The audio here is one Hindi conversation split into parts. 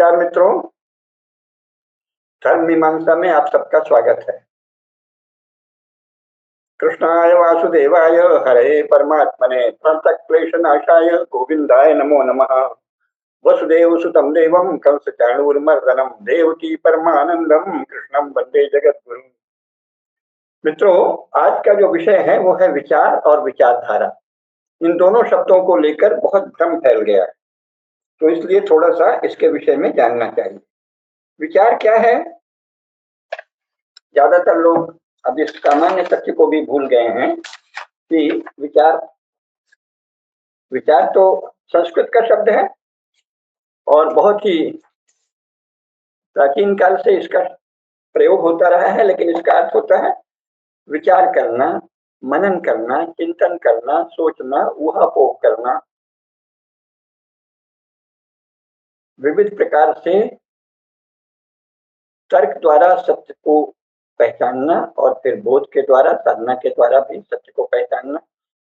नमस्कार मित्रों, धर्म मीमांसा में आप सबका स्वागत है। कृष्णाय वासुदेवाय हरे परमात्मने प्रणतक्लेशनाशाय गोविंदाय नमो नमः। वसुदेव सुतं देवं कंसचाणूरमर्दनं देवकी परमानंदं कृष्णं वंदे जगद्गुरुं। मित्रों, आज का जो विषय है वो है विचार और विचारधारा। इन दोनों शब्दों को लेकर बहुत भ्रम फैल गया है, तो इसलिए थोड़ा सा इसके विषय में जानना चाहिए। विचार क्या है? ज्यादातर लोग अब इस सामान्य सत्य को भी भूल गए हैं कि विचार विचार तो संस्कृत का शब्द है और बहुत ही प्राचीन काल से इसका प्रयोग होता रहा है, लेकिन इसका अर्थ होता है विचार करना, मनन करना, चिंतन करना, सोचना, ऊहापोह करना, विविध प्रकार से तर्क द्वारा सत्य को पहचानना और फिर बोध के द्वारा, साधना के द्वारा भी सत्य को पहचानना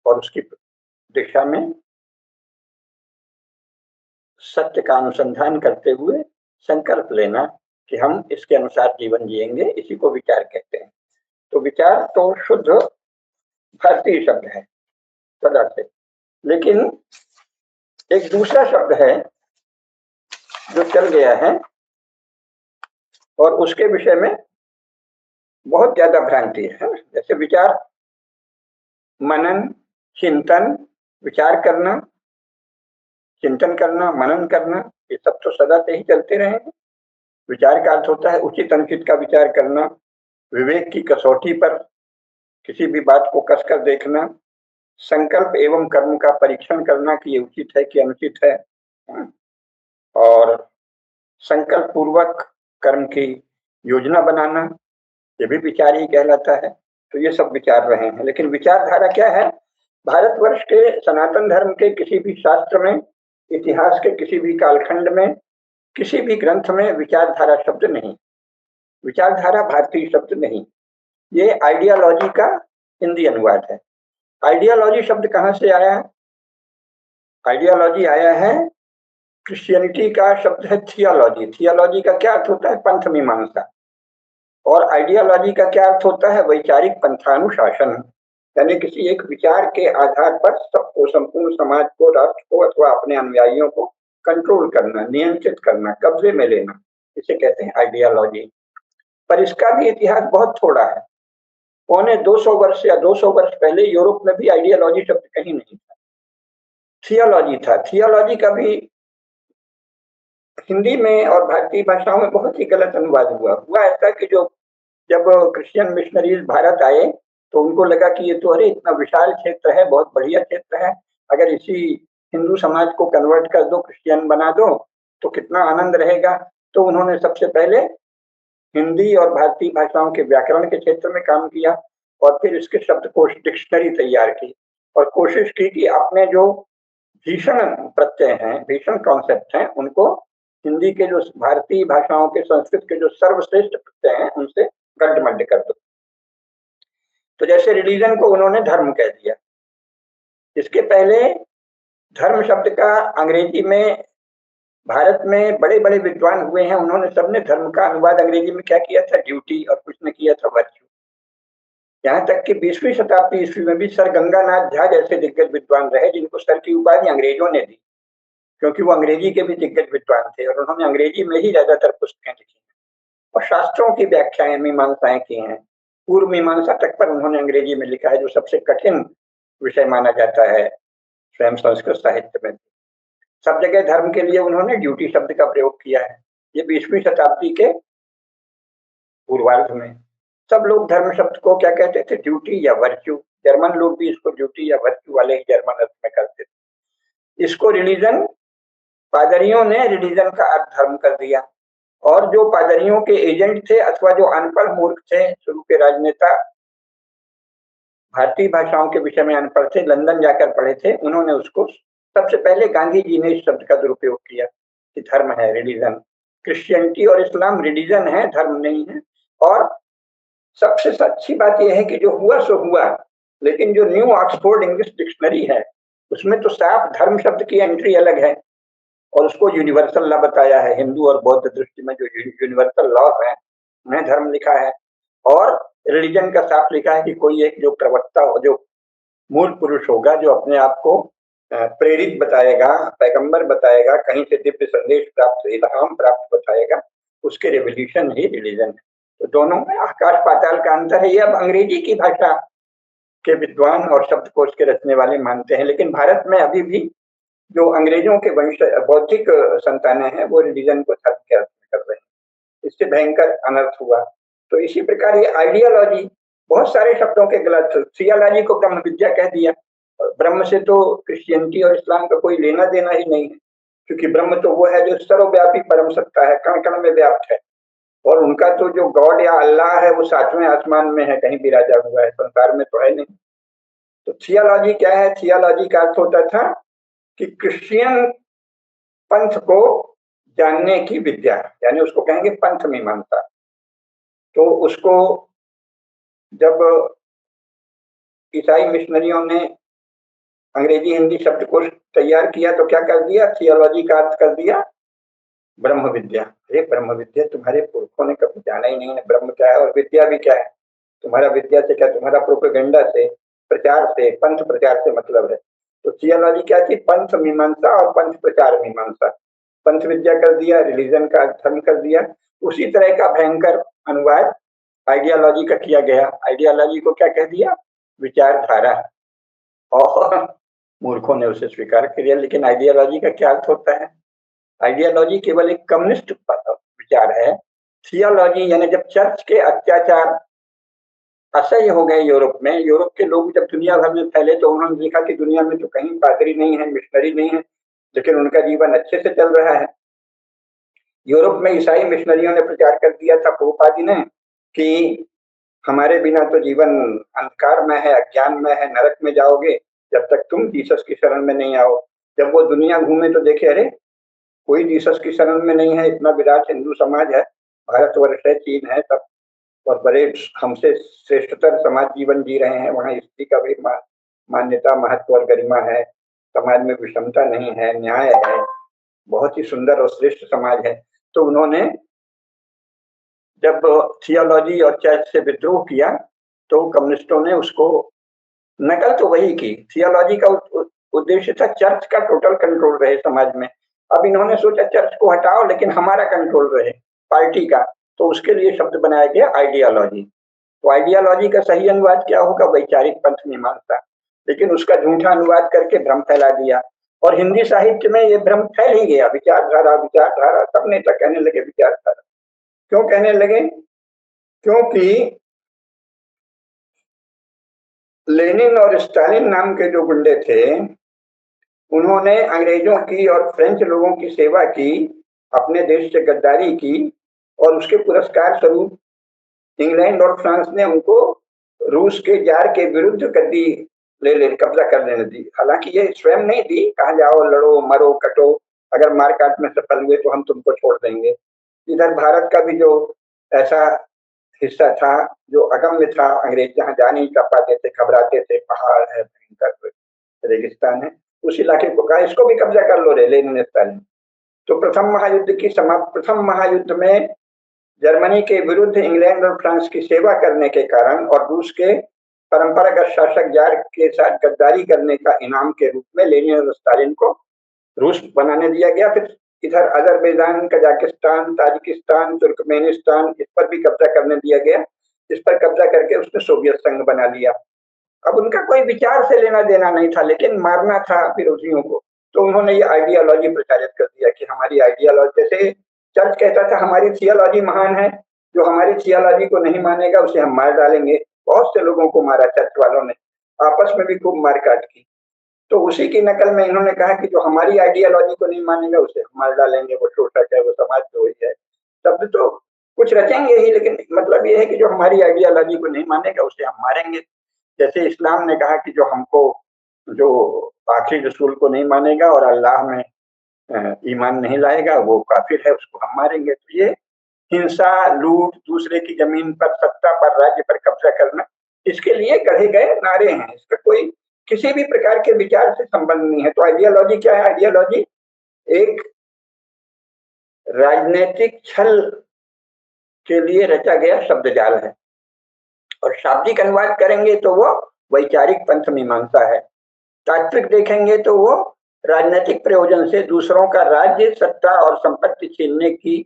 और उसकी दिशा में सत्य का अनुसंधान करते हुए संकल्प लेना कि हम इसके अनुसार जीवन जिएंगे, इसी को विचार कहते हैं। तो विचार तो शुद्ध भारतीय शब्द है सदा से, लेकिन एक दूसरा शब्द है जो चल गया है और उसके विषय में बहुत ज्यादा भ्रांति है। जैसे विचार, मनन, चिंतन, विचार करना, चिंतन करना, मनन करना, ये सब तो सदा से ही चलते रहे हैं। विचार का अर्थ होता है उचित अनुचित का विचार करना, विवेक की कसौटी पर किसी भी बात को कसकर देखना, संकल्प एवं कर्म का परीक्षण करना कि ये उचित है कि अनुचित है, और संकल्प पूर्वक कर्म की योजना बनाना, ये भी विचार ही कहलाता है। तो ये सब विचार रहे हैं। लेकिन विचारधारा क्या है? भारतवर्ष के सनातन धर्म के किसी भी शास्त्र में, इतिहास के किसी भी कालखंड में, किसी भी ग्रंथ में विचारधारा शब्द नहीं। विचारधारा भारतीय शब्द नहीं, ये आइडियोलॉजी का हिंदी अनुवाद है। आइडियोलॉजी शब्द कहाँ से आया है? आइडियोलॉजी आया है, क्रिश्चियनिटी का शब्द है थियोलॉजी। थियोलॉजी का क्या अर्थ होता है? पंथ मीमांसा। और आइडियोलॉजी का क्या अर्थ होता है? वैचारिक पंथानुशासन, यानी किसी एक विचार के आधार पर सबको, संपूर्ण समाज को, राष्ट्र को अथवा अपने अनुयायियों को कंट्रोल करना, नियंत्रित करना, कब्जे में लेना, इसे कहते हैं आइडियोलॉजी। पर इसका भी इतिहास बहुत थोड़ा है। पौने 200 वर्ष या 200 वर्ष पहले यूरोप में भी आइडियोलॉजी शब्द कहीं नहीं था, थियोलॉजी था। थियोलॉजी का भी हिंदी में और भारतीय भाषाओं में बहुत ही गलत अनुवाद हुआ ऐसा कि जब क्रिश्चियन मिशनरीज भारत आए तो उनको लगा कि ये तो अरे इतना विशाल क्षेत्र है, बहुत बढ़िया क्षेत्र है, अगर इसी हिंदू समाज को कन्वर्ट कर दो, क्रिश्चियन बना दो तो कितना आनंद रहेगा। तो उन्होंने सबसे पहले हिंदी और भारतीय भाषाओं के व्याकरण के क्षेत्र में काम किया और फिर इसके शब्दकोश, डिक्शनरी तैयार की और कोशिश की कि अपने जो भीषण प्रत्यय हैं, भीषण कॉन्सेप्ट हैं, उनको हिंदी के जो भारतीय भाषाओं के, संस्कृत के जो सर्वश्रेष्ठ प्रत्यय हैं, उनसे गड्ढमड्ढ कर दो। तो जैसे रिलीजन को उन्होंने धर्म कह दिया। इसके पहले धर्म शब्द का अंग्रेजी में, भारत में बड़े बड़े विद्वान हुए हैं, उन्होंने सबने धर्म का अनुवाद अंग्रेजी में क्या किया था? ड्यूटी, और कुछ ने किया था वर्च्यू। यहाँ तक कि 20वीं शताब्दी ईस्वी में भी सर गंगानाथ झा जैसे दिग्गज विद्वान रहे, जिनको सर की उपाधि अंग्रेजों ने दी, क्योंकि वो अंग्रेजी के भी दिग्गज विद्वान थे और उन्होंने अंग्रेजी में ही ज्यादातर पुस्तकें लिखी और शास्त्रों की व्याख्याएं, मीमांसाएं की हैं। पूर्व मीमांसा तक पर उन्होंने अंग्रेजी में लिखा है, जो सबसे कठिन विषय माना जाता है स्वयं संस्कृत साहित्य में। सब जगह धर्म के लिए उन्होंने ड्यूटी शब्द का प्रयोग किया है। ये 20वीं शताब्दी के पूर्वार्ध में सब लोग धर्म शब्द को क्या कहते थे? ड्यूटी या वर्च्यू। जर्मन लोग भी इसको ड्यूटी या वर्च्यू वाले ही जर्मन अर्थ में करते थे। इसको रिलीजन, पादरियों ने रिलीजन का अर्थ धर्म कर दिया और जो पादरियों के एजेंट थे अथवा जो अनपढ़ मूर्ख थे, शुरू के राजनेता, भारतीय भाषाओं के विषय में अनपढ़ थे, लंदन जाकर पढ़े थे, उन्होंने उसको, सबसे पहले गांधी जी ने इस शब्द का दुरुपयोग किया कि धर्म है, रिलीजन। क्रिश्चियनिटी और इस्लाम रिलीजन है, धर्म नहीं है। और सबसे अच्छी बात यह है कि जो हुआ सो हुआ, लेकिन जो न्यू ऑक्सफोर्ड इंग्लिश डिक्शनरी है उसमें तो साफ धर्म शब्द की एंट्री अलग है और उसको यूनिवर्सल लॉ बताया है। हिंदू और बौद्ध दृष्टि में जो यूनिवर्सल लॉ है, उन्हें धर्म लिखा है। और रिलीजन का साफ लिखा है कि कोई एक जो प्रवक्ता, जो मूल पुरुष होगा, जो अपने आप को प्रेरित बताएगा, पैगंबर बताएगा, कहीं से दिव्य संदेश प्राप्त, इल्हाम प्राप्त बताएगा, उसके रेवल्यूशन ही रिलीजन है। तो दोनों में आकाश पाताल का अंतर है। ये अब अंग्रेजी की भाषा के विद्वान और शब्दकोश के रचने वाले मानते हैं, लेकिन भारत में अभी भी जो अंग्रेजों के वंश बौद्धिक संतानें हैं, वो रिलीजन को धर्म के अर्थ में कर रहे हैं। इससे भयंकर अनर्थ हुआ। तो इसी प्रकार ये आइडियोलॉजी, बहुत सारे शब्दों के गलत, थियोलॉजी को ब्रह्म विद्या कह दिया। ब्रह्म से तो क्रिश्चियनिटी और इस्लाम का कोई लेना देना ही नहीं है, क्योंकि ब्रह्म तो वो है जो सर्वव्यापी परम सत्ता है, कण कण में व्याप्त है। और उनका तो जो गॉड या अल्लाह है, वो सातवें आसमान में है, कहीं विराजा हुआ है, संसार में तो है नहीं। तो थियोलॉजी क्या है? थियोलॉजी का अर्थ होता था कि क्रिश्चियन पंथ को जानने की विद्या, यानी उसको कहेंगे पंथ मीमांसा। तो उसको जब ईसाई मिशनरियों ने अंग्रेजी हिंदी शब्दकोश तैयार किया, तो क्या कर दिया? थियोलॉजी का अर्थ कर दिया ब्रह्म विद्या। अरे ब्रह्म विद्या तुम्हारे पुरखों ने कभी जाना ही नहीं है, ब्रह्म क्या है और विद्या भी क्या है। तुम्हारा विद्या से क्या, तुम्हारा प्रोपेगेंडा से, प्रचार से, पंथ प्रचार से मतलब है। तो थियोलॉजी क्या थी? पंथ मीमांसा और पंथ प्रचार मीमांसा। पंथ विद्या कर दिया, रिलीजन का धर्म कर दिया। उसी तरह का भयंकर अनुवाद आइडियोलॉजी का किया गया। आइडियोलॉजी को क्या कह दिया? विचारधारा। और मूर्खों ने उसे स्वीकार कर लिया। लेकिन आइडियोलॉजी का क्या अर्थ होता है? आइडियोलॉजी केवल एक कम्युनिस्ट विचार है। थियोलॉजी यानी जब चर्च के अत्याचार असह्य हो गए यूरोप में, यूरोप के लोग जब दुनिया भर में फैले, तो उन्होंने देखा कि दुनिया में तो कहीं पादरी नहीं है, मिशनरी नहीं है, लेकिन उनका जीवन अच्छे से चल रहा है। यूरोप में ईसाई मिशनरियों ने प्रचार कर दिया था, प्रभुपाद जी ने, कि हमारे बिना तो जीवन अंधकार में है, अज्ञान में है, नरक में जाओगे जब तक तुम जीसस की शरण में नहीं आओ। जब वो दुनिया घूमे तो देखे, अरे कोई जीसस की शरण में नहीं है, इतना विराट हिंदू समाज है, भारतवर्ष है, चीन है, सब और बड़े हमसे श्रेष्ठतर समाज जीवन जी रहे हैं। वहाँ स्त्री का भी मान्यता, महत्व और गरिमा है, समाज में विषमता नहीं है, न्याय है, बहुत ही सुंदर और श्रेष्ठ समाज है। तो उन्होंने जब थियोलॉजी और चर्च से विद्रोह किया, तो कम्युनिस्टों ने उसको नकल तो वही की। थियोलॉजी का उद्देश्य था चर्च का टोटल कंट्रोल रहे समाज में। अब इन्होंने सोचा चर्च को हटाओ, लेकिन हमारा कंट्रोल रहे, पार्टी का। तो उसके लिए शब्द बनाया गया आइडियोलॉजी। तो आइडियोलॉजी का सही अनुवाद क्या होगा? वैचारिक पंथ मीमांसा। लेकिन उसका झूठा अनुवाद करके भ्रम फैला दिया, और हिंदी साहित्य में ये भ्रम फैल ही गया। विचारधारा विचारधारा, सब नेता कहने लगे विचारधारा। क्यों कहने लगे? क्योंकि लेनिन और स्टालिन नाम के जो गुंडे थे, उन्होंने अंग्रेजों की और फ्रेंच लोगों की सेवा की, अपने देश से गद्दारी की, और उसके पुरस्कार स्वरूप इंग्लैंड और फ्रांस ने उनको रूस के जार के विरुद्ध गद्दी ले कब्जा कर लेने दी। हालांकि ये स्वयं नहीं दी, कहा जाओ लड़ो मरो कटो, अगर मारकाट में सफल हुए तो हम तुमको छोड़ देंगे। इधर भारत का भी जो ऐसा हिस्सा था जो अगम्य था, अंग्रेज जहाँ जा नहीं कर पाते थे, घबराते थे, पहाड़ है, भयंकर रेगिस्तान है, उस इलाके को कहा इसको भी कब्जा कर लो रे, लेनिन स्टालिन। तो प्रथम महायुद्ध में जर्मनी के विरुद्ध इंग्लैंड और फ्रांस की सेवा करने के कारण और रूस के परंपरागत शासक जार के साथ गद्दारी करने का इनाम के रूप में लेनिन और स्टालिन को रूस बनाने दिया गया। फिर इधर अजरबैजान, कजाकिस्तान, ताजिकिस्तान, तुर्कमेनिस्तान, इस पर भी कब्जा करने दिया गया। इस पर कब्जा करके उसने सोवियत संघ बना लिया। अब उनका कोई विचार से लेना देना नहीं था, लेकिन मारना था विरोधियों को। तो उन्होंने ये आइडियोलॉजी प्रचारित कर दिया कि हमारी आइडियोलॉजी, जैसे चर्च कहता था हमारी थियोलॉजी महान है, जो हमारी थियोलॉजी को नहीं मानेगा उसे हम मार डालेंगे। बहुत से लोगों को मारा चर्च वालों ने, आपस में भी खूब मारकाट की। तो उसी की नकल में इन्होंने कहा कि जो हमारी आइडियोलॉजी को नहीं मानेगा उसे हम मार डालेंगे, वो शोषक है, वो समाज द्रोही है। शब्द तो कुछ रचेंगे ही, लेकिन मतलब ये है कि जो हमारी आइडियोलॉजी को नहीं मानेगा उसे हम मारेंगे। जैसे इस्लाम ने कहा कि जो हमको, जो आखिरी रसूल को नहीं मानेगा और अल्लाह में ईमान नहीं लाएगा, वो काफिर है, उसको हम मारेंगे। तो ये हिंसा, लूट, दूसरे की जमीन पर, सत्ता पर, राज्य पर कब्जा करना, इसके लिए गढ़े गए नारे हैं। इसका कोई किसी भी प्रकार के विचार से संबंध नहीं है। तो आइडियोलॉजी क्या है? आइडियोलॉजी एक राजनीतिक छल के लिए रचा गया शब्द जाल है, और शाब्दिक अनुवाद करेंगे तो वो वैचारिक पंथ मीमांसा है। तात्विक देखेंगे तो वो राजनीतिक प्रयोजन से दूसरों का राज्य, सत्ता और संपत्ति छीनने की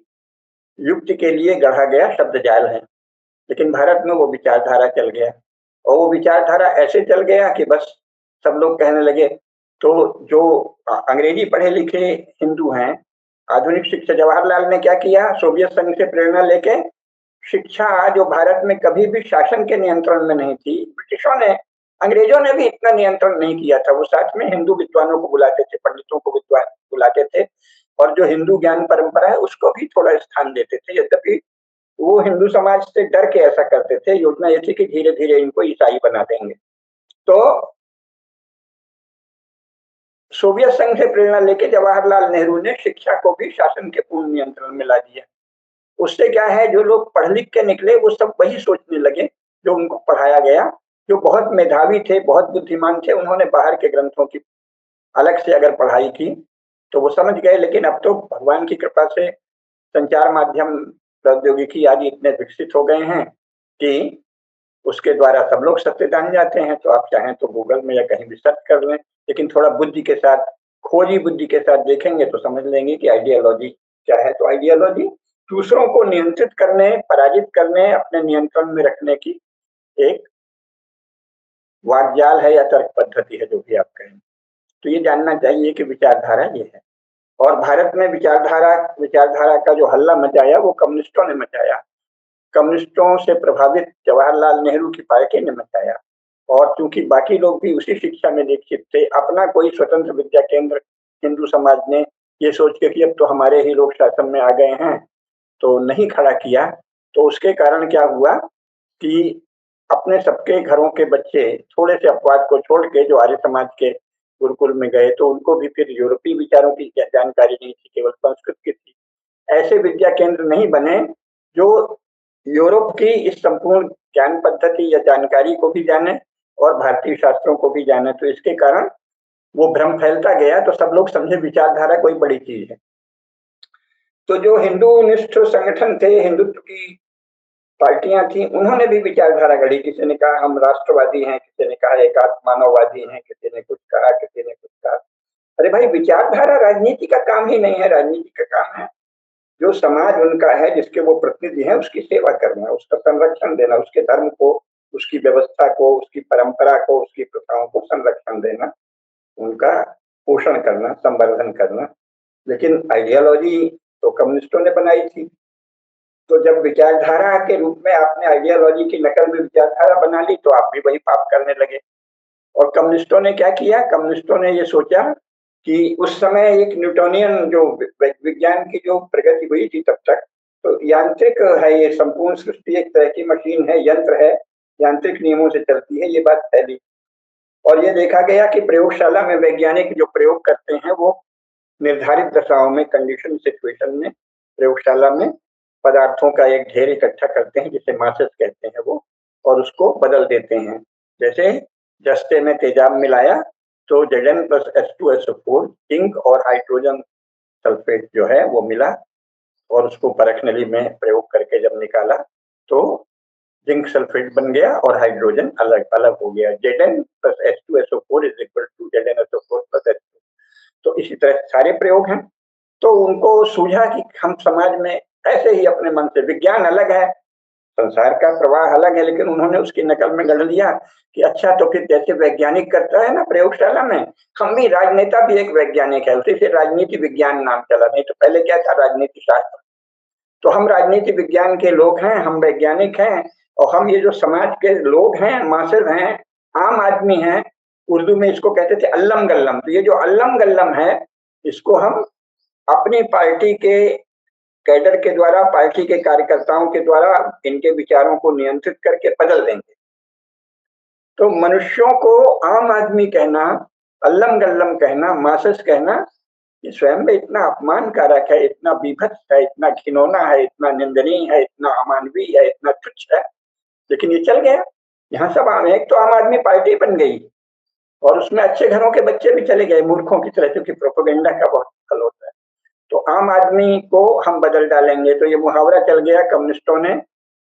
युक्ति के लिए गढ़ा गया शब्द जाल है। लेकिन भारत में वो विचारधारा चल गया, और वो विचारधारा ऐसे चल गया कि बस सब लोग कहने लगे। तो जो अंग्रेजी पढ़े लिखे हिंदू हैं, आधुनिक शिक्षा जवाहरलाल ने क्या किया, सोवियत संघ से प्रेरणा लेके शिक्षा जो भारत में कभी भी शासन के नियंत्रण में नहीं थी, ब्रिटिशों ने, अंग्रेजों ने भी इतना नियंत्रण नहीं किया था। वो साथ में हिंदू विद्वानों को बुलाते थे, पंडितों को विद्वान बुलाते थे, और जो हिंदू ज्ञान परंपरा है उसको भी थोड़ा स्थान देते थे। यद्यपि वो हिंदू समाज से डर के ऐसा करते थे, योजना ये थी कि धीरे धीरे इनको ईसाई बना देंगे। तो सोवियत संघ से प्रेरणा लेके जवाहरलाल नेहरू ने शिक्षा को भी शासन के पूर्ण नियंत्रण में ला दिया। उससे क्या है, जो लोग पढ़ लिख के निकले वो सब वही सोचने लगे जो उनको पढ़ाया गया। जो बहुत मेधावी थे, बहुत बुद्धिमान थे, उन्होंने बाहर के ग्रंथों की अलग से अगर पढ़ाई की तो वो समझ गए। लेकिन अब तो भगवान की कृपा से संचार माध्यम, प्रौद्योगिकी आदि इतने विकसित हो गए हैं कि उसके द्वारा सब लोग सत्य जान जाते हैं। तो आप चाहें तो गूगल में या कहीं भी सर्च कर लें, लेकिन थोड़ा बुद्धि के साथ, खोजी बुद्धि के साथ देखेंगे तो समझ लेंगे कि आइडियोलॉजी क्या है। तो आइडियोलॉजी दूसरों को नियंत्रित करने, पराजित करने, अपने नियंत्रण में रखने की एक वाग्जाल है या तर्क पद्धति है, जो भी आप कहें। तो ये जानना चाहिए कि विचारधारा ये है। और भारत में विचारधारा का जो हल्ला मचाया वो कम्युनिस्टों ने मचाया। कम्युनिस्टों से प्रभावित जवाहरलाल नेहरू की पार्टी ने मचाया, और चूंकि बाकी लोग भी उसी शिक्षा में दीक्षित थे, अपना कोई स्वतंत्र विद्या केंद्र हिंदू समाज ने ये सोच के कि अब तो हमारे ही लोग शासन में आ गए हैं, तो नहीं खड़ा किया। तो उसके कारण क्या हुआ कि अपने सबके घरों के बच्चे थोड़े से अपवाद को छोड़ के जो आर्य समाज के गुरुकुल में गए, तो उनको भी फिर यूरोपीय विचारों की जानकारी नहीं थी, केवल संस्कृत की थी। ऐसे विद्या केंद्र नहीं बने जो यूरोप की इस संपूर्ण ज्ञान पद्धति या जानकारी को भी जाने और भारतीय शास्त्रों को भी जाने। तो इसके कारण वो भ्रम फैलता गया, तो सब लोग समझे विचारधारा कोई बड़ी चीज है। तो जो हिंदू निष्ठ संगठन थे, हिंदुत्व की पार्टियां थी, उन्होंने भी विचारधारा गढ़ी। किसी ने कहा हम राष्ट्रवादी हैं, किसी ने कहा एकात्म मानववादी हैं, किसी ने कुछ कहा, किसी ने कुछ कहा। अरे भाई, विचारधारा राजनीति का काम ही नहीं है। राजनीति का काम है जो समाज उनका है, जिसके वो प्रतिनिधि हैं, उसकी सेवा करना, उसका संरक्षण देना, उसके धर्म को, उसकी व्यवस्था को, उसकी परंपरा को, उसकी प्रथाओं को संरक्षण देना, उनका पोषण करना, संवर्धन करना। लेकिन आइडियोलॉजी तो कम्युनिस्टों ने बनाई थी। तो जब विचारधारा के रूप में आपने आइडियोलॉजी की नकल में विचारधारा बना ली, तो आप भी वही पाप करने लगे। और कम्युनिस्टों ने क्या किया, कम्युनिस्टों ने ये सोचा कि उस समय एक न्यूटोनियन जो विज्ञान की जो प्रगति हुई थी तब तक, तो यांत्रिक है ये संपूर्ण सृष्टि, एक तरह की मशीन है, यंत्र है, यांत्रिक नियमों से चलती है, ये बात फैली। और ये देखा गया कि प्रयोगशाला में वैज्ञानिक जो प्रयोग करते हैं वो निर्धारित दशाओं में, कंडीशन सिचुएशन में, प्रयोगशाला में पदार्थों का एक ढेर इकट्ठा करते हैं, जिसे मासेस कहते हैं वो, और उसको बदल देते हैं। जैसे जस्ते में तेजाब मिलाया तो Zn प्लस H2SO4 जिंक और हाइड्रोजन सल्फेट जो है वो मिला, और उसको परखनली में प्रयोग करके जब निकाला तो जिंक सल्फेट बन गया और हाइड्रोजन अलग अलग हो गया। Zn plus H2SO4 is equal to ZnSO4 plus H2। तो इसी तरह सारे प्रयोग हैं। तो उनको सूझा कि हम समाज में ऐसे ही अपने मन से, विज्ञान अलग है, संसार का प्रवाह अलग है, लेकिन उन्होंने उसकी नकल में गढ़ लिया कि अच्छा, तो फिर जैसे वैज्ञानिक करता है ना प्रयोगशाला में, हम भी, राजनेता भी एक वैज्ञानिक है, उसी से राजनीति विज्ञान नाम चला। नहीं तो पहले क्या था, राजनीति शास्त्र। तो हम राजनीति विज्ञान के लोग हैं, हम वैज्ञानिक हैं, और हम ये जो समाज के लोग हैं, मासिर हैं, आम आदमी हैं, उर्दू में इसको कहते थे अल्लम गल्लम। तो ये जो अल्लम गल्लम है, इसको हम अपनी पार्टी के कैडर के द्वारा, पार्टी के कार्यकर्ताओं के द्वारा इनके विचारों को नियंत्रित करके बदल देंगे। तो मनुष्यों को आम आदमी कहना, अल्लम गल्लम कहना, मासस कहना, ये स्वयं में इतना अपमानकारक है, इतना बीभत्स है, इतना घिनौना है, इतना निंदनीय है, इतना अमानवीय है, इतना तुच्छ है। लेकिन ये चल गया। यहाँ सब आम, एक तो आम आदमी पार्टी बन गई, और उसमें अच्छे घरों के बच्चे भी चले गए मूर्खों की तरह, क्योंकि प्रोपेगेंडा का बहुत फल होता है। तो आम आदमी को हम बदल डालेंगे। तो ये मुहावरा चल गया, कम्युनिस्टों ने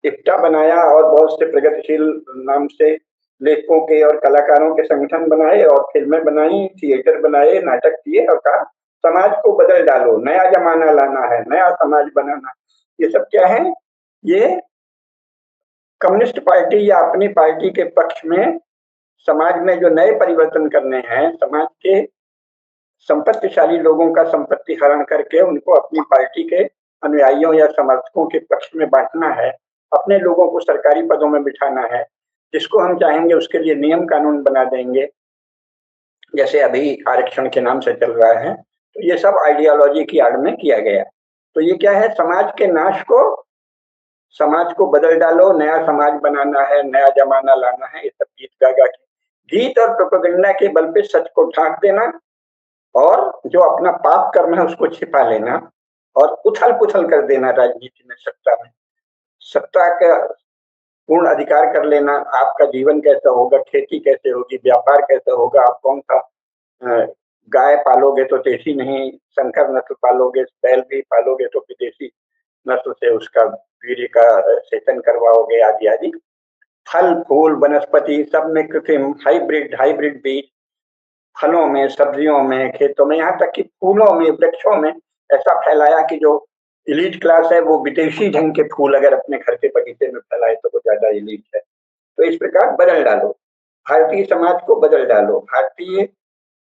इफ्टा बनाया और बहुत से प्रगतिशील नाम से लेखकों के और कलाकारों के संगठन बनाए और फिल्में बनाई, थिएटर बनाए, नाटक किए और कहा समाज को बदल डालो, नया जमाना लाना है, नया समाज बनाना। ये सब क्या है? ये कम्युनिस्ट पार्टी या अपनी पार्टी के पक्ष में समाज में जो नए परिवर्तन करने हैं, समाज के संपत्तिशाली लोगों का संपत्ति हरण करके उनको अपनी पार्टी के अनुयायियों या समर्थकों के पक्ष में बांटना है, अपने लोगों को सरकारी पदों में बिठाना है, जिसको हम चाहेंगे उसके लिए नियम कानून बना देंगे, जैसे अभी आरक्षण के नाम से चल रहा है। तो ये सब आइडियोलॉजी की आड़ में किया गया। तो ये क्या है? समाज के नाश को, समाज को बदल डालो, नया समाज बनाना है, नया जमाना लाना है, ये सब गीत गा गा के, गीत और प्रोपेगेंडा के बल पे सच को ढांक देना और जो अपना पाप कर्म है उसको छिपा लेना और उथल पुथल कर देना राजनीति में, सत्ता में, सत्ता का पूर्ण अधिकार कर लेना। आपका जीवन कैसा होगा, खेती कैसे होगी, व्यापार कैसा होगा, आप कौन सा गाय पालोगे तो देसी नहीं संकर नस्ल पालोगे, बैल भी पालोगे तो विदेशी नस्ल से उसका वीर्य का सेचन करवाओगे, आदि आदि। फल फूल वनस्पति सब में कृत्रिम हाइब्रिड हाइब्रिड बीज, फलों में, सब्जियों में, खेतों में, यहाँ तक कि फूलों में, वृक्षों में ऐसा फैलाया कि जो इलीट क्लास है वो विदेशी ढंग के फूल अगर अपने घर के बगीचे में फैलाए तो वो ज्यादा इलीट है। तो इस प्रकार बदल डालो, भारतीय समाज को बदल डालो, भारतीय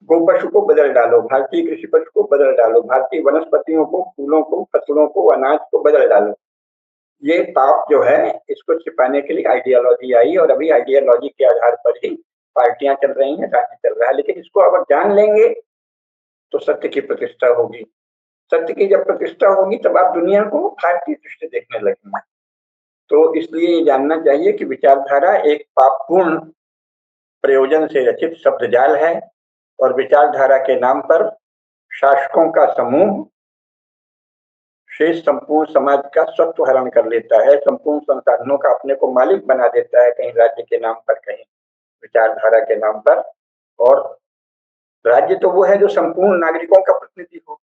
गोपशु को बदल डालो, भारतीय कृषि पशु को बदल डालो, भारतीय वनस्पतियों को, फूलों को, फसलों को, अनाज को बदल डालो। ये पाप जो है इसको छिपाने के लिए आइडियोलॉजी आई और अभी आइडियोलॉजी के आधार पर ही पार्टियां चल रही हैं, राज्य चल रहा है। लेकिन इसको अगर जान लेंगे तो सत्य की प्रतिष्ठा होगी। सत्य की जब प्रतिष्ठा होगी तब आप दुनिया को भारतीय दृष्टि देखने लगेंगे। तो इसलिए ये जानना चाहिए कि विचारधारा एक पापपूर्ण प्रयोजन से रचित शब्दजाल है और विचारधारा के नाम पर शासकों का समूह शेष संपूर्ण समाज का स्वत्व हरण कर लेता है, संपूर्ण संसाधनों का अपने को मालिक बना देता है, कहीं राज्य के नाम पर, कहीं विचारधारा के नाम पर। और राज्य तो वो है जो संपूर्ण नागरिकों का प्रतिनिधि हो।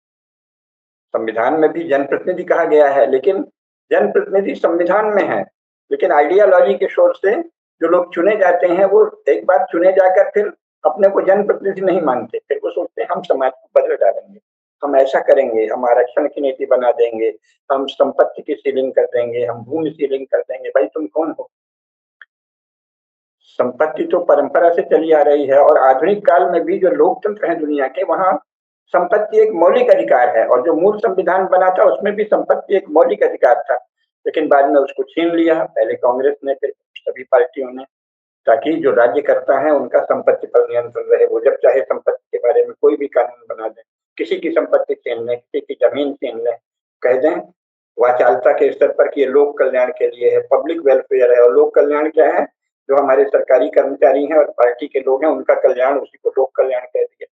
संविधान में भी जनप्रतिनिधि कहा गया है, लेकिन जनप्रतिनिधि संविधान में है, लेकिन आइडियोलॉजी के शोर से जो लोग चुने जाते हैं वो एक बार चुने जाकर फिर अपने को जनप्रतिनिधि नहीं मानते, फिर वो सोचते हैं हम समाज को बदल डालेंगे, हम ऐसा करेंगे, हम आरक्षण की नीति बना देंगे, हम संपत्ति की सीलिंग कर देंगे, हम भूमि सीलिंग कर देंगे। भाई तुम कौन हो? संपत्ति तो परंपरा से चली आ रही है और आधुनिक काल में भी जो लोकतंत्र है दुनिया के, वहां संपत्ति एक मौलिक अधिकार है और जो मूल संविधान बना था उसमें भी संपत्ति एक मौलिक अधिकार था, लेकिन बाद में उसको छीन लिया, पहले कांग्रेस ने, फिर सभी पार्टियों ने, ताकि जो राज्य करता है उनका संपत्ति पर नियंत्रण रहे। वो जब चाहे संपत्ति के बारे में कोई भी कानून बना दें, किसी की संपत्ति छीन लें, किसी की जमीन छीन लें, कह दें वाचालता के स्तर पर कि ये लोक कल्याण के लिए है, पब्लिक वेलफेयर है। और लोक कल्याण क्या है? जो हमारे सरकारी कर्मचारी हैं और पार्टी के लोग हैं उनका कल्याण, उसी को लोक कल्याण कह दिया।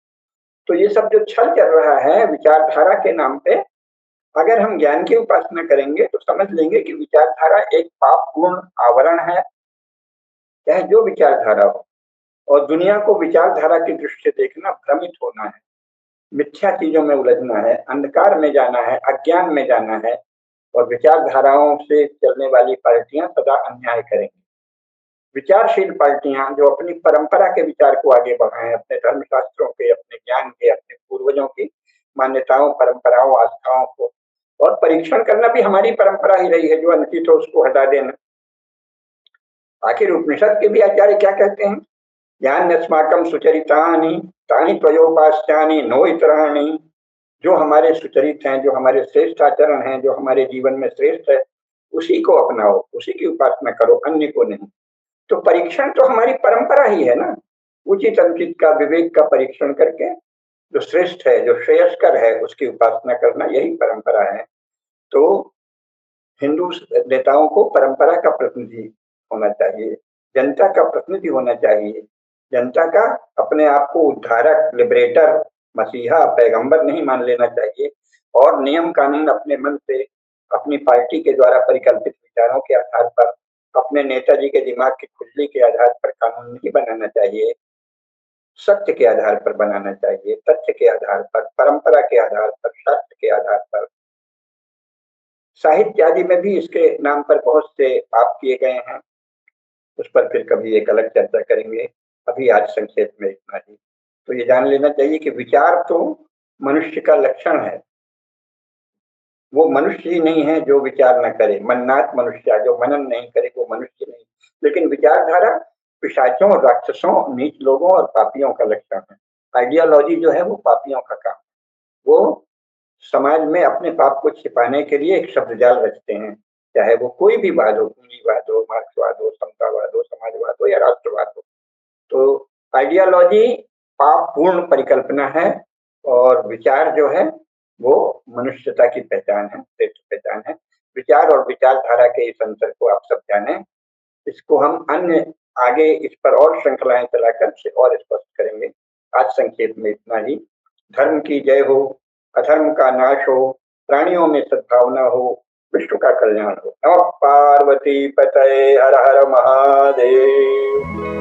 तो ये सब जो छल चल रहा है विचारधारा के नाम पे, अगर हम ज्ञान की उपासना करेंगे तो समझ लेंगे कि विचारधारा एक पापपूर्ण आवरण है, चाहे जो विचारधारा हो। और दुनिया को विचारधारा की दृष्टि से देखना भ्रमित होना है, मिथ्या चीजों में उलझना है, अंधकार में जाना है, अज्ञान में जाना है। और विचारधाराओं से चलने वाली पार्टियां सदा अन्याय करेंगी। विचारशील पार्टियां जो अपनी परंपरा के विचार को आगे बढ़ाएं, अपने धर्मशास्त्रों के, अपने ज्ञान के, अपने पूर्वजों की मान्यताओं, परंपराओं, आस्थाओं को, और परीक्षण करना भी हमारी परंपरा ही रही है, जो अनुचित हो उसको हटा देना। आखिर उपनिषद के भी आचार्य क्या कहते हैं? ज्ञानस्माकं सुचरितानि तानि त्वयोपास्यानि नो इतराणि। जो हमारे सुचरित हैं, जो हमारे श्रेष्ठ आचरण हैं, जो हमारे जीवन में श्रेष्ठ है, उसी को अपनाओ, उसी की उपासना करो, अन्य को नहीं। तो परीक्षण तो हमारी परंपरा ही है ना, उचित अनुचित का, विवेक का परीक्षण करके जो श्रेष्ठ है, जो श्रेयस्कर है, उसकी उपासना करना, यही परंपरा है। तो हिंदू नेताओं को परंपरा का प्रतिनिधि होना चाहिए, जनता का प्रतिनिधि होना चाहिए, जनता का, अपने आप को उद्धारक, लिबरेटर, मसीहा, पैगंबर नहीं मान लेना चाहिए। और नियम कानून अपने मन से, अपनी पार्टी के द्वारा परिकल्पित विचारों के आधार पर, अपने नेताजी के दिमाग की खुजली के आधार पर कानून नहीं बनाना चाहिए। सत्य के आधार पर बनाना चाहिए, तथ्य के आधार पर, परंपरा के आधार पर, शास्त्र के आधार पर। साहित्य आदि में भी इसके नाम पर बहुत से पाप किए गए हैं, उस पर फिर कभी एक अलग चर्चा करेंगे। अभी आज संक्षेप में इतना ही। तो ये जान लेना चाहिए कि विचार तो मनुष्य का लक्षण है। वो मनुष्य ही नहीं है जो विचार न करे, मन्नात मनुष्य, जो मनन नहीं करे वो मनुष्य नहीं। लेकिन विचारधारा पिशाचों, राक्षसों, नीच लोगों और पापियों का लक्षण है। आइडियोलॉजी जो है वो पापियों का काम है। वो समाज में अपने पाप को छिपाने के लिए एक शब्द जाल रचते हैं, चाहे वो कोई भी वाद हो, पूंजीवाद हो, मार्क्सवाद हो, समतावाद हो, समाजवाद हो या राष्ट्रवाद हो। तो आइडियोलॉजी पाप पूर्ण परिकल्पना है और विचार जो है वो मनुष्यता की पहचान है, श्रेष्ठ पहचान है। विचार और विचारधारा के इस अंतर को आप सब जानें। इसको हम अन्य आगे इस पर और श्रृंखलाएं चलाकर और स्पष्ट करेंगे। आज संक्षेप में इतना ही। धर्म की जय हो, अधर्म का नाश हो, प्राणियों में सद्भावना हो, विश्व का कल्याण हो। नमः पार्वती पतये, हर हर महादेव।